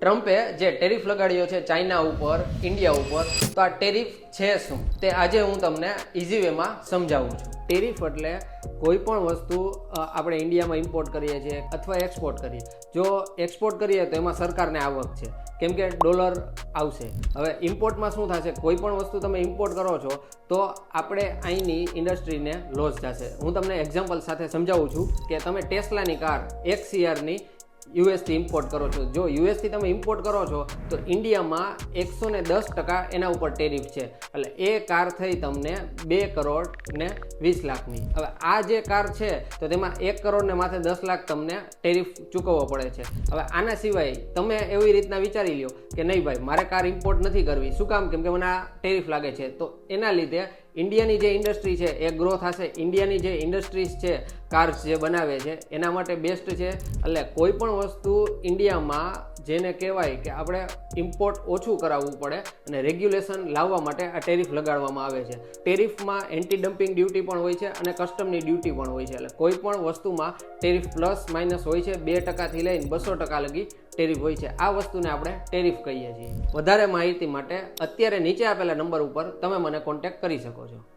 ટ્રમ્પે જે ટેરિફ લગાડ્યો છે ચાઇના ઉપર, ઇન્ડિયા ઉપર, તો આ ટેરિફ છે શું તે આજે હું તમને ઇઝી વેમાં સમજાવું છું. ટેરિફ એટલે કોઈ પણ વસ્તુ આપણે ઇન્ડિયામાં ઇમ્પોર્ટ કરીએ છીએ અથવા એક્સપોર્ટ કરીએ. જો એક્સપોર્ટ કરીએ તો એમાં સરકારને આવક છે, કેમ કે ડોલર આવશે. હવે ઇમ્પોર્ટમાં શું થશે? કોઈ પણ વસ્તુ તમે ઇમ્પોર્ટ કરો છો તો આપણે અહીંની ઇન્ડસ્ટ્રીને લોસ થશે. હું તમને એક્ઝામ્પલ સાથે સમજાવું છું કે તમે ટેસ્લાની કાર 1 CRની યુએસથી ઇમ્પોર્ટ કરો છો. જો યુએસથી તમે ઇમ્પોર્ટ કરો છો તો ઇન્ડિયામાં 110% એના ઉપર ટેરિફ છે. એટલે એ કાર થઈ તમને 2 કરોડ ને 20 લાખની. હવે આ જે કાર છે તો તેમાં 1 કરોડ ને માથે 10 લાખ તમને ટેરિફ ચૂકવવો પડે છે. હવે આના સિવાય તમે એવી રીતના વિચારી લ્યો કે નહીં ભાઈ, મારે કાર ઇમ્પોર્ટ નથી કરવી. શું કામ? કેમ કે મને આ ટેરિફ લાગે છે. તો એના લીધે ઇન્ડિયાની જે ઇન્ડસ્ટ્રી છે એ ગ્રો થશે. ઇન્ડિયાની જે ઇન્ડસ્ટ્રીઝ છે, કાર્સ જે બનાવે છે એના માટે બેસ્ટ છે. એટલે કોઈ પણ વસ્તુ ઇન્ડિયામાં જેને કહેવાય કે આપણે ઇમ્પોર્ટ ઓછું કરાવવું પડે અને રેગ્યુલેશન લાવવા માટે આ ટેરિફ લગાડવામાં આવે છે. ટેરિફમાં એન્ટી ડમ્પિંગ ડ્યુટી પણ હોય છે અને કસ્ટમની ડ્યુટી પણ હોય છે. એટલે કોઈ પણ વસ્તુમાં ટેરિફ પ્લસ માઇનસ હોય છે. 2%થી લઈને 200% લગી ટેરિફ હોય છે. આ વસ્તુને આપણે ટેરિફ કહીએ છીએ. વધારે માહિતી માટે અત્યારે નીચે આપેલા નંબર ઉપર તમે મને કોન્ટેક્ટ કરી શકો છો.